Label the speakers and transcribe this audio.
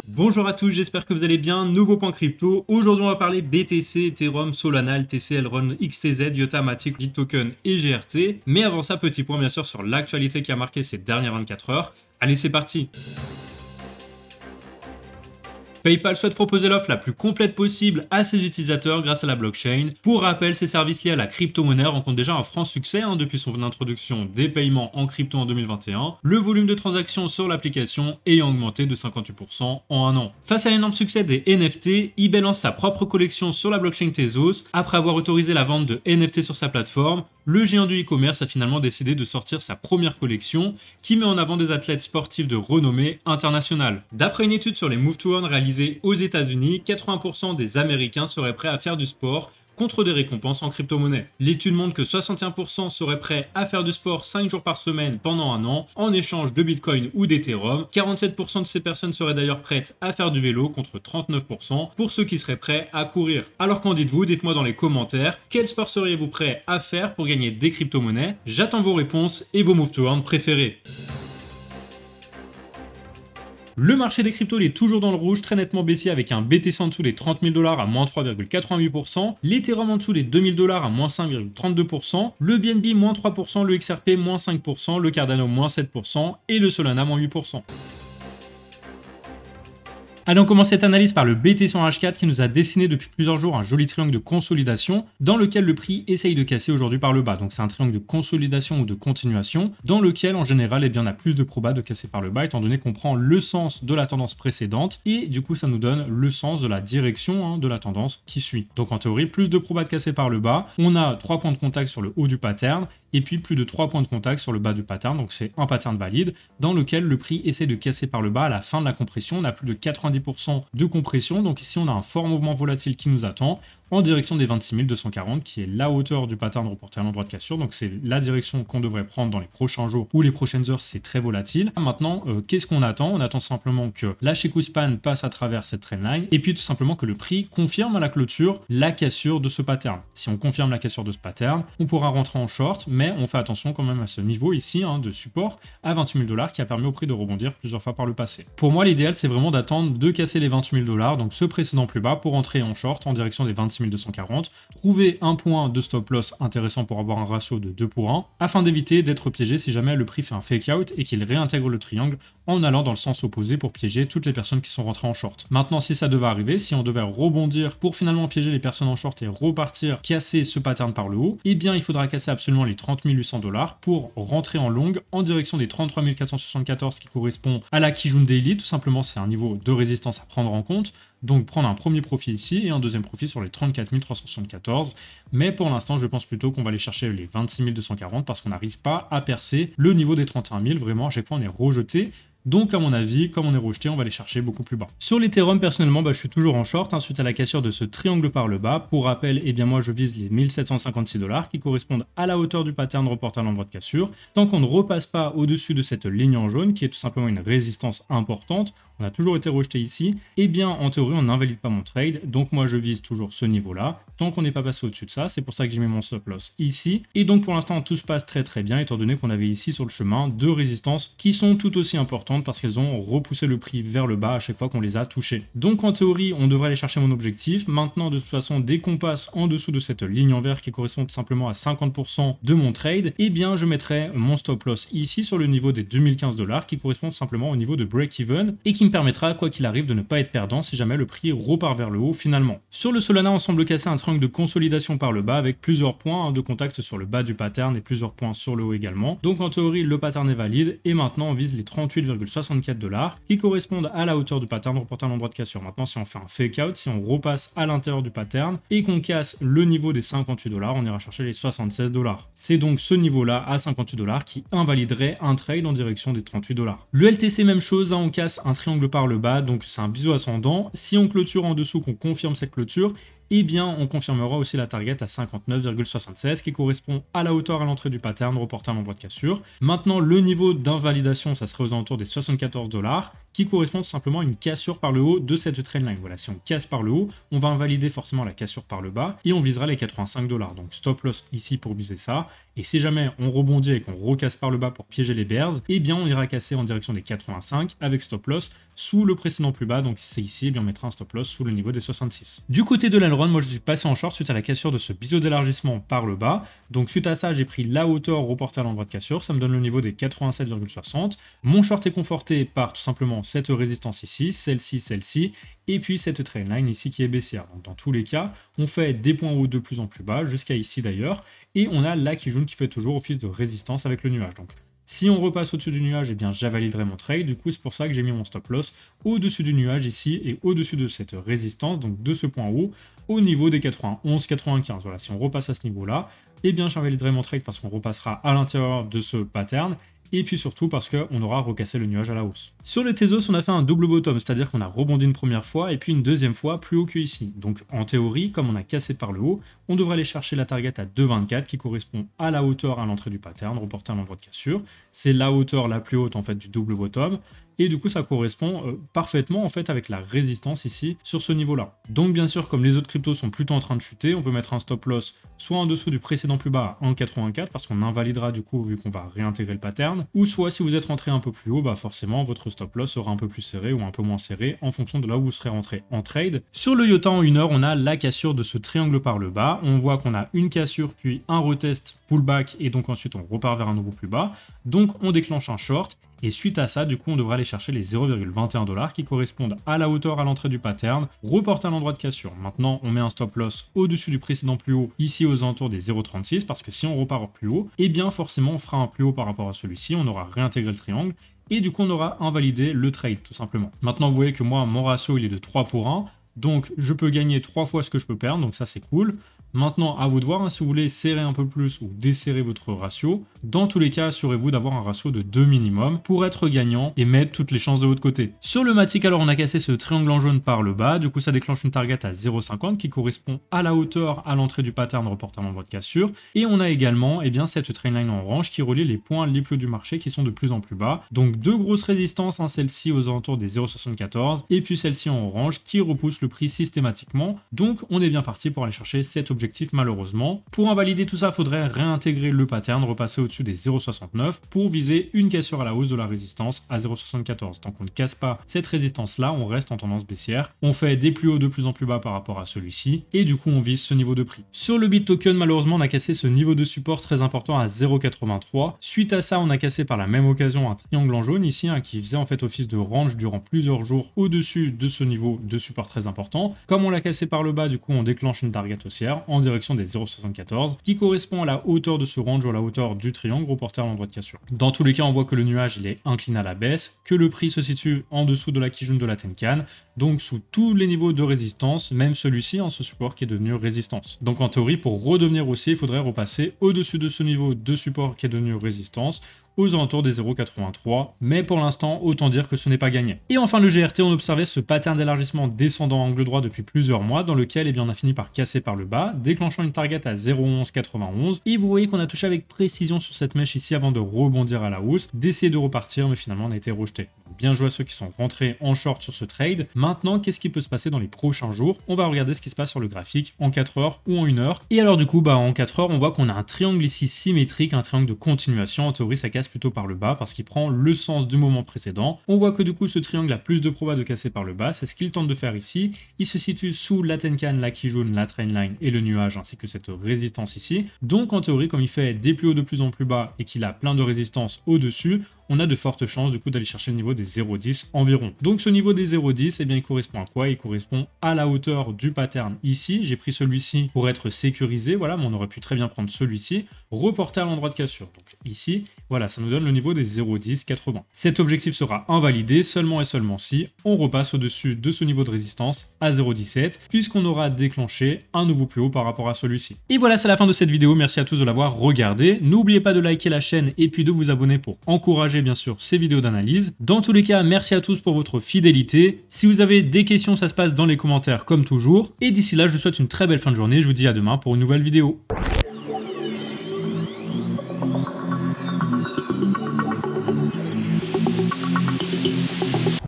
Speaker 1: Bonjour à tous, j'espère que vous allez bien. Nouveau point crypto. Aujourd'hui, on va parler BTC, Ethereum, Solana, LTC, Elrond, XTZ, Iota, Matic, Bittoken et GRT. Mais avant ça, petit point bien sûr sur l'actualité qui a marqué ces dernières 24 heures. Allez, c'est parti! PayPal souhaite proposer l'offre la plus complète possible à ses utilisateurs grâce à la blockchain. Pour rappel, ces services liés à la crypto-monnaie rencontrent déjà un franc succès depuis son introduction des paiements en crypto en 2021, le volume de transactions sur l'application ayant augmenté de 58% en un an. Face à l'énorme succès des NFT, eBay lance sa propre collection sur la blockchain Tezos. Après avoir autorisé la vente de NFT sur sa plateforme, le géant du e-commerce a finalement décidé de sortir sa première collection qui met en avant des athlètes sportifs de renommée internationale. D'après une étude sur les Move to Earn réalisée aux États-Unis, 80% des Américains seraient prêts à faire du sport contre des récompenses en crypto-monnaie. L'étude montre que 61% seraient prêts à faire du sport 5 jours par semaine pendant un an en échange de Bitcoin ou d'Ethereum. 47% de ces personnes seraient d'ailleurs prêtes à faire du vélo contre 39% pour ceux qui seraient prêts à courir. Alors qu'en dites-vous? Dites-moi dans les commentaires, quel sport seriez-vous prêt à faire pour gagner des crypto-monnaies? J'attends vos réponses et vos move to earn préférés. Le marché des cryptos est toujours dans le rouge, très nettement baissier avec un BTC en dessous des 30 000 $ à moins 3,88%, l'Ethereum en dessous des 2 000 $ à moins 5,32%, le BNB moins 3%, le XRP moins 5%, le Cardano moins 7% et le Solana moins 8%. Allez, on commence cette analyse par le BTC en H4 qui nous a dessiné depuis plusieurs jours un joli triangle de consolidation dans lequel le prix essaye de casser aujourd'hui par le bas. Donc c'est un triangle de consolidation ou de continuation dans lequel en général on a plus de proba de casser par le bas étant donné qu'on prend le sens de la tendance précédente et du coup ça nous donne le sens de la direction de la tendance qui suit. Donc en théorie plus de proba de casser par le bas, on a 3 points de contact sur le haut du pattern et puis plus de 3 points de contact sur le bas du pattern, donc c'est un pattern valide dans lequel le prix essaie de casser par le bas à la fin de la compression. On a plus de 90% de compression, donc ici on a un fort mouvement volatile qui nous attend en direction des 26 240 qui est la hauteur du pattern reporté à l'endroit de cassure, donc c'est la direction qu'on devrait prendre dans les prochains jours ou les prochaines heures, c'est très volatile. Maintenant, qu'est-ce qu'on attend? On attend simplement que la Span passe à travers cette trendline et puis tout simplement que le prix confirme à la clôture la cassure de ce pattern. Si on confirme la cassure de ce pattern, on pourra rentrer en short, mais on fait attention quand même à ce niveau ici de support à 28 000 $ qui a permis au prix de rebondir plusieurs fois par le passé. Pour moi, l'idéal c'est vraiment d'attendre de casser les 28 000 $, donc ce précédent plus bas pour entrer en short en direction des 26 240, trouver un point de stop loss intéressant pour avoir un ratio de 2 pour 1, afin d'éviter d'être piégé si jamais le prix fait un fake out et qu'il réintègre le triangle en allant dans le sens opposé pour piéger toutes les personnes qui sont rentrées en short. Maintenant, si ça devait arriver, si on devait rebondir pour finalement piéger les personnes en short et repartir casser ce pattern par le haut, eh bien il faudra casser absolument les 30 800 $ pour rentrer en long en direction des 33 474 qui correspond à la Kijun Daily. Tout simplement, c'est un niveau de résistance à prendre en compte. Donc prendre un premier profit ici et un deuxième profit sur les 34 374. Mais pour l'instant, je pense plutôt qu'on va aller chercher les 26 240 parce qu'on n'arrive pas à percer le niveau des 31 000. Vraiment, à chaque fois, on est rejeté. Donc à mon avis, comme on est rejeté, on va aller chercher beaucoup plus bas. Sur l'Ethereum, personnellement, je suis toujours en short suite à la cassure de ce triangle par le bas. Pour rappel, moi je vise les 1756 $ qui correspondent à la hauteur du pattern reporté à l'endroit de cassure. Tant qu'on ne repasse pas au-dessus de cette ligne en jaune, qui est tout simplement une résistance importante, on a toujours été rejeté ici, en théorie, on n'invalide pas mon trade. Donc moi je vise toujours ce niveau-là. Tant qu'on n'est pas passé au-dessus de ça, c'est pour ça que j'ai mis mon stop loss ici. Et donc pour l'instant, tout se passe très très bien, étant donné qu'on avait ici sur le chemin deux résistances qui sont tout aussi importantes parce qu'elles ont repoussé le prix vers le bas à chaque fois qu'on les a touchées. Donc en théorie, on devrait aller chercher mon objectif. Maintenant, de toute façon, dès qu'on passe en dessous de cette ligne en vert qui correspond tout simplement à 50% de mon trade, je mettrai mon stop loss ici sur le niveau des 2015 $ qui correspond tout simplement au niveau de break-even et qui me permettra, quoi qu'il arrive, de ne pas être perdant si jamais le prix repart vers le haut finalement. Sur le Solana, on semble casser un triangle de consolidation par le bas avec plusieurs points de contact sur le bas du pattern et plusieurs points sur le haut également. Donc en théorie, le pattern est valide et maintenant on vise les 38,64 $ qui correspondent à la hauteur du pattern reporté à l'endroit de cassure. Maintenant, si on fait un fake out, si on repasse à l'intérieur du pattern et qu'on casse le niveau des 58 $, on ira chercher les 76 $. C'est donc ce niveau-là à 58 $ qui invaliderait un trade en direction des 38 $. Le LTC, même chose, on casse un triangle par le bas, donc c'est un biseau ascendant. Si on clôture en dessous, qu'on confirme cette clôture, on confirmera aussi la target à 59,76 qui correspond à la hauteur à l'entrée du pattern reporté à l'endroit de cassure. Maintenant, le niveau d'invalidation, ça serait aux alentours des 74 $. qui correspond tout simplement à une cassure par le haut de cette trendline. Voilà, si on casse par le haut, on va invalider forcément la cassure par le bas et on visera les 85 $. Donc stop loss ici pour viser ça. Et si jamais on rebondit et qu'on recasse par le bas pour piéger les bears, eh bien on ira casser en direction des 85 avec stop loss sous le précédent plus bas. Donc si c'est ici, eh bien on mettra un stop loss sous le niveau des 66. Du côté de l'aileron, moi je suis passé en short suite à la cassure de ce biseau d'élargissement par le bas. Donc suite à ça, j'ai pris la hauteur reportée à l'endroit de cassure, ça me donne le niveau des 87,60. Mon short est conforté par tout simplement cette résistance ici, celle-ci, et puis cette trendline ici qui est baissière. Donc dans tous les cas, on fait des points hauts de plus en plus bas, jusqu'à ici d'ailleurs, et on a la Kijun qui fait toujours office de résistance avec le nuage. Donc si on repasse au-dessus du nuage, eh bien j'invaliderai mon trade. Du coup, c'est pour ça que j'ai mis mon stop loss au-dessus du nuage ici et au-dessus de cette résistance, donc de ce point haut, au niveau des 91-95. Voilà, si on repasse à ce niveau-là, eh bien j'invaliderai mon trade parce qu'on repassera à l'intérieur de ce pattern. Et puis surtout parce qu'on aura recassé le nuage à la hausse. Sur le Tezos, on a fait un double bottom, c'est-à-dire qu'on a rebondi une première fois et puis une deuxième fois plus haut que ici. Donc en théorie, comme on a cassé par le haut, on devrait aller chercher la target à 2,24 qui correspond à la hauteur à l'entrée du pattern, reportée à l'endroit de cassure. C'est la hauteur la plus haute en fait du double bottom. Et du coup, ça correspond parfaitement en fait avec la résistance ici sur ce niveau-là. Donc bien sûr, comme les autres cryptos sont plutôt en train de chuter, on peut mettre un stop loss soit en dessous du précédent plus bas à 1,84 parce qu'on invalidera du coup vu qu'on va réintégrer le pattern, ou soit si vous êtes rentré un peu plus haut, bah forcément votre stop loss sera un peu plus serré ou un peu moins serré en fonction de là où vous serez rentré en trade. Sur le IOTA en 1 heure, on a la cassure de ce triangle par le bas. On voit qu'on a une cassure puis un retest pullback et donc ensuite on repart vers un nouveau plus bas. Donc on déclenche un short. Et suite à ça, du coup, on devra aller chercher les 0,21 $ qui correspondent à la hauteur à l'entrée du pattern, reporté à l'endroit de cassure. Maintenant, on met un stop loss au-dessus du précédent plus haut, ici aux alentours des 0,36, parce que si on repart plus haut, eh bien forcément, on fera un plus haut par rapport à celui-ci, on aura réintégré le triangle, et du coup, on aura invalidé le trade, tout simplement. Maintenant, vous voyez que moi, mon ratio, il est de 3 pour 1, donc je peux gagner 3 fois ce que je peux perdre, donc ça, c'est cool. Maintenant, à vous de voir, hein, si vous voulez serrer un peu plus ou desserrer votre ratio. Dans tous les cas, assurez-vous d'avoir un ratio de 2 minimum pour être gagnant et mettre toutes les chances de votre côté. Sur le Matic, alors on a cassé ce triangle en jaune par le bas, du coup ça déclenche une target à 0,50 qui correspond à la hauteur à l'entrée du pattern reporté à l'endroit de cassure. Et on a également cette trendline en orange qui relie les points les plus hauts du marché qui sont de plus en plus bas. Donc deux grosses résistances, hein, celle-ci aux alentours des 0,74 et puis celle-ci en orange qui repousse le prix systématiquement. Donc on est bien parti pour aller chercher cet objectif malheureusement. Pour invalider tout ça, il faudrait réintégrer le pattern, repasser au-dessus des 0,69 pour viser une cassure à la hausse de la résistance à 0,74. Tant qu'on ne casse pas cette résistance-là, on reste en tendance baissière. On fait des plus hauts de plus en plus bas par rapport à celui-ci et du coup on vise ce niveau de prix. Sur le BitToken, malheureusement, on a cassé ce niveau de support très important à 0,83. Suite à ça, on a cassé par la même occasion un triangle en jaune ici qui faisait en fait office de range durant plusieurs jours au-dessus de ce niveau de support très important. Comme on l'a cassé par le bas, du coup on déclenche une target haussière en direction des 0,74 qui correspond à la hauteur de ce range ou à la hauteur du triangle reporté à l'endroit de cassure. Dans tous les cas, on voit que le nuage il est incliné à la baisse, que le prix se situe en dessous de la Kijun de la Tenkan, donc sous tous les niveaux de résistance, même celui-ci en ce support qui est devenu résistance. Donc en théorie, pour redevenir haussier, il faudrait repasser au-dessus de ce niveau de support qui est devenu résistance, aux alentours des 0,83, mais pour l'instant, autant dire que ce n'est pas gagné. Et enfin, le GRT, on observait ce pattern d'élargissement descendant angle droit depuis plusieurs mois, dans lequel on a fini par casser par le bas, déclenchant une target à 0,1191, et vous voyez qu'on a touché avec précision sur cette mèche ici avant de rebondir à la hausse, d'essayer de repartir, mais finalement on a été rejeté. Donc, bien joué à ceux qui sont rentrés en short sur ce trade. Maintenant, qu'est-ce qui peut se passer dans les prochains jours? On va regarder ce qui se passe sur le graphique en 4 heures ou en 1 heure. Et alors du coup, en 4 heures, on voit qu'on a un triangle ici symétrique, un triangle de continuation. En théorie, ça casse plutôt par le bas parce qu'il prend le sens du moment précédent. On voit que du coup ce triangle a plus de proba de casser par le bas, c'est ce qu'il tente de faire ici. Il se situe sous la Tenkan, la Kijun, la Trendline et le nuage ainsi que cette résistance ici. Donc en théorie, comme il fait des plus hauts de plus en plus bas et qu'il a plein de résistance au-dessus, on a de fortes chances du coup d'aller chercher le niveau des 0,10 environ. Donc ce niveau des 0,10, il correspond à quoi? Il correspond à la hauteur du pattern ici. J'ai pris celui-ci pour être sécurisé, voilà, mais on aurait pu très bien prendre celui-ci, reporter à l'endroit de cassure. Donc ici, voilà, ça nous donne le niveau des 0,1080. Cet objectif sera invalidé seulement et seulement si on repasse au-dessus de ce niveau de résistance à 0,17, puisqu'on aura déclenché un nouveau plus haut par rapport à celui-ci. Et voilà, c'est la fin de cette vidéo. Merci à tous de l'avoir regardé. N'oubliez pas de liker la chaîne et puis de vous abonner pour encourager bien sûr ces vidéos d'analyse. Dans tous les cas, merci à tous pour votre fidélité. Si vous avez des questions, ça se passe dans les commentaires comme toujours. Et d'ici là, je vous souhaite une très belle fin de journée. Je vous dis à demain pour une nouvelle vidéo.